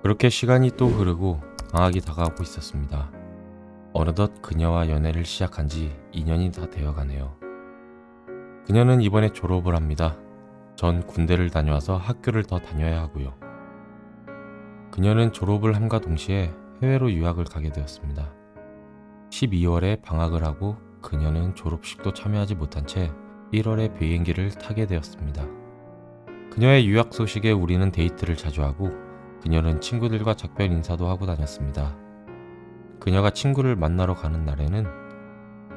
그렇게 시간이 또 흐르고 방학이 다가오고 있었습니다. 어느덧 그녀와 연애를 시작한 지 2년이 다 되어가네요. 그녀는 이번에 졸업을 합니다. 전 군대를 다녀와서 학교를 더 다녀야 하고요. 그녀는 졸업을 함과 동시에 해외로 유학을 가게 되었습니다. 12월에 방학을 하고 그녀는 졸업식도 참여하지 못한 채 1월에 비행기를 타게 되었습니다. 그녀의 유학 소식에 우리는 데이트를 자주 하고 그녀는 친구들과 작별 인사도 하고 다녔습니다. 그녀가 친구를 만나러 가는 날에는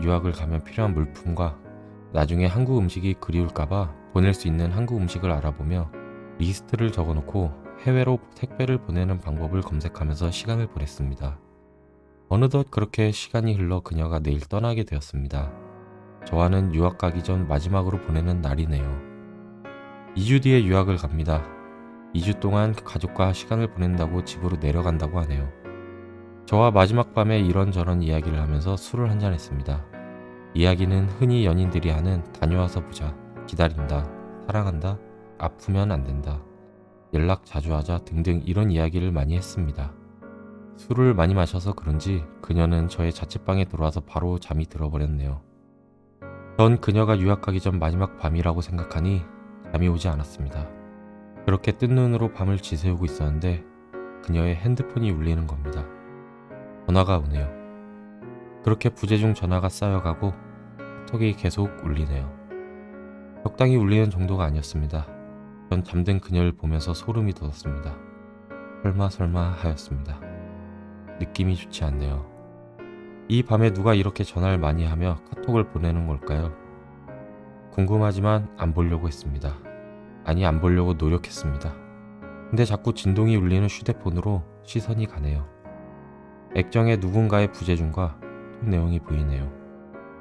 유학을 가면 필요한 물품과 나중에 한국 음식이 그리울까봐 보낼 수 있는 한국 음식을 알아보며 리스트를 적어놓고 해외로 택배를 보내는 방법을 검색하면서 시간을 보냈습니다. 어느덧 그렇게 시간이 흘러 그녀가 내일 떠나게 되었습니다. 저와는 유학 가기 전 마지막으로 보내는 날이네요. 2주 뒤에 유학을 갑니다. 2주 동안 가족과 시간을 보낸다고 집으로 내려간다고 하네요. 저와 마지막 밤에 이런저런 이야기를 하면서 술을 한잔했습니다. 이야기는 흔히 연인들이 하는 다녀와서 보자, 기다린다, 사랑한다, 아프면 안 된다, 연락 자주 하자 등등 이런 이야기를 많이 했습니다. 술을 많이 마셔서 그런지 그녀는 저의 자취방에 들어와서 바로 잠이 들어버렸네요. 전 그녀가 유학 가기 전 마지막 밤이라고 생각하니 잠이 오지 않았습니다. 그렇게 뜬 눈으로 밤을 지새우고 있었는데 그녀의 핸드폰이 울리는 겁니다. 전화가 오네요. 그렇게 부재중 전화가 쌓여가고 톡이 계속 울리네요. 적당히 울리는 정도가 아니었습니다. 전 잠든 그녀를 보면서 소름이 돋았습니다. 설마 하였습니다. 느낌이 좋지 않네요. 이 밤에 누가 이렇게 전화를 많이 하며 카톡을 보내는 걸까요? 궁금하지만 안 보려고 했습니다. 아니, 안 보려고 노력했습니다. 근데 자꾸 진동이 울리는 휴대폰으로 시선이 가네요. 액정에 누군가의 부재중과 톡 내용이 보이네요.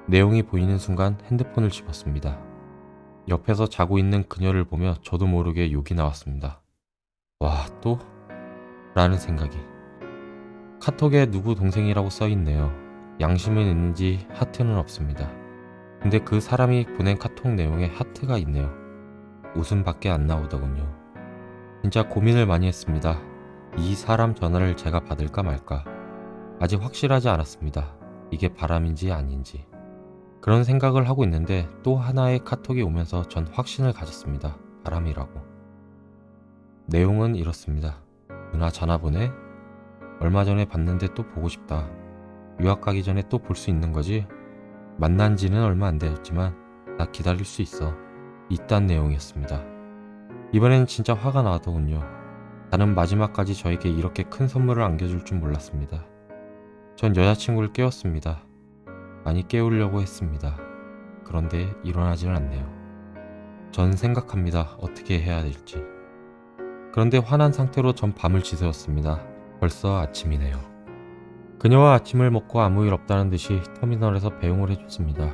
내용이 보이는 순간 핸드폰을 집었습니다. 옆에서 자고 있는 그녀를 보며 저도 모르게 욕이 나왔습니다. 와, 또? 라는 생각이. 카톡에 누구 동생이라고 써있네요. 양심은 있는지 하트는 없습니다. 근데 그 사람이 보낸 카톡 내용에 하트가 있네요. 웃음밖에 안 나오더군요. 진짜 고민을 많이 했습니다. 이 사람 전화를 제가 받을까 말까. 아직 확실하지 않았습니다. 이게 바람인지 아닌지. 그런 생각을 하고 있는데 또 하나의 카톡이 오면서 전 확신을 가졌습니다. 바람이라고. 내용은 이렇습니다. 누나 전화 보내? 얼마 전에 봤는데 또 보고 싶다. 유학 가기 전에 또 볼 수 있는 거지? 만난 지는 얼마 안 되었지만 나 기다릴 수 있어. 이딴 내용이었습니다. 이번엔 진짜 화가 나더군요. 나는 마지막까지 저에게 이렇게 큰 선물을 안겨줄 줄 몰랐습니다. 전 여자친구를 깨웠습니다. 많이 깨우려고 했습니다. 그런데 일어나지는 않네요. 전 생각합니다. 어떻게 해야 될지. 그런데 화난 상태로 전 밤을 지새웠습니다. 벌써 아침이네요. 그녀와 아침을 먹고 아무 일 없다는 듯이 터미널에서 배웅을 해줬습니다.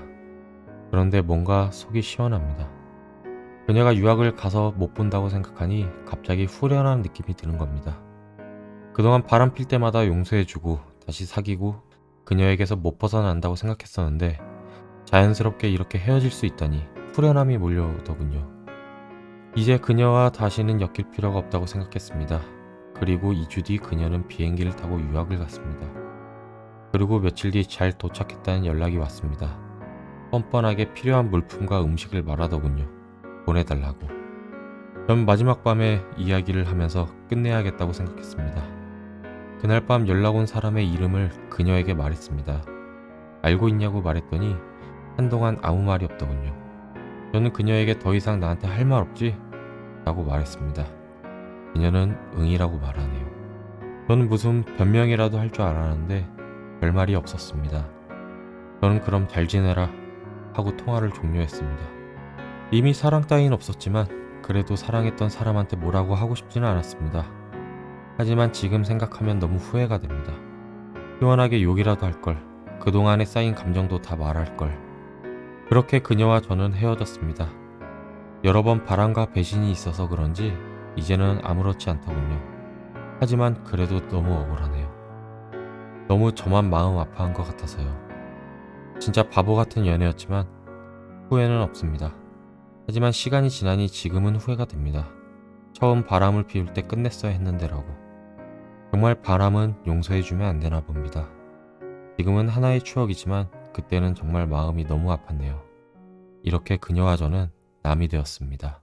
그런데 뭔가 속이 시원합니다. 그녀가 유학을 가서 못 본다고 생각하니 갑자기 후련한 느낌이 드는 겁니다. 그동안 바람 필 때마다 용서해주고 다시 사귀고 그녀에게서 못 벗어난다고 생각했었는데 자연스럽게 이렇게 헤어질 수 있다니 후련함이 몰려오더군요. 이제 그녀와 다시는 엮일 필요가 없다고 생각했습니다. 그리고 2주 뒤 그녀는 비행기를 타고 유학을 갔습니다. 그리고 며칠 뒤 잘 도착했다는 연락이 왔습니다. 뻔뻔하게 필요한 물품과 음식을 말하더군요. 보내달라고. 전 마지막 밤에 이야기를 하면서 끝내야겠다고 생각했습니다. 그날 밤 연락 온 사람의 이름을 그녀에게 말했습니다. 알고 있냐고 말했더니 한동안 아무 말이 없더군요. 저는 그녀에게 더 이상 나한테 할 말 없지? 라고 말했습니다. 그녀는 응이라고 말하네요. 저는 무슨 변명이라도 할 줄 알았는데 별말이 없었습니다. 저는 그럼 잘 지내라 하고 통화를 종료했습니다. 이미 사랑 따윈 없었지만 그래도 사랑했던 사람한테 뭐라고 하고 싶지는 않았습니다. 하지만 지금 생각하면 너무 후회가 됩니다. 시원하게 욕이라도 할걸. 그동안에 쌓인 감정도 다 말할걸. 그렇게 그녀와 저는 헤어졌습니다. 여러 번 바람과 배신이 있어서 그런지 이제는 아무렇지 않더군요. 하지만 그래도 너무 억울하네요. 너무 저만 마음 아파한 것 같아서요. 진짜 바보 같은 연애였지만 후회는 없습니다. 하지만 시간이 지나니 지금은 후회가 됩니다. 처음 바람을 피울 때 끝냈어야 했는데라고. 정말 바람은 용서해주면 안 되나 봅니다. 지금은 하나의 추억이지만 그때는 정말 마음이 너무 아팠네요. 이렇게 그녀와 저는 남이 되었습니다.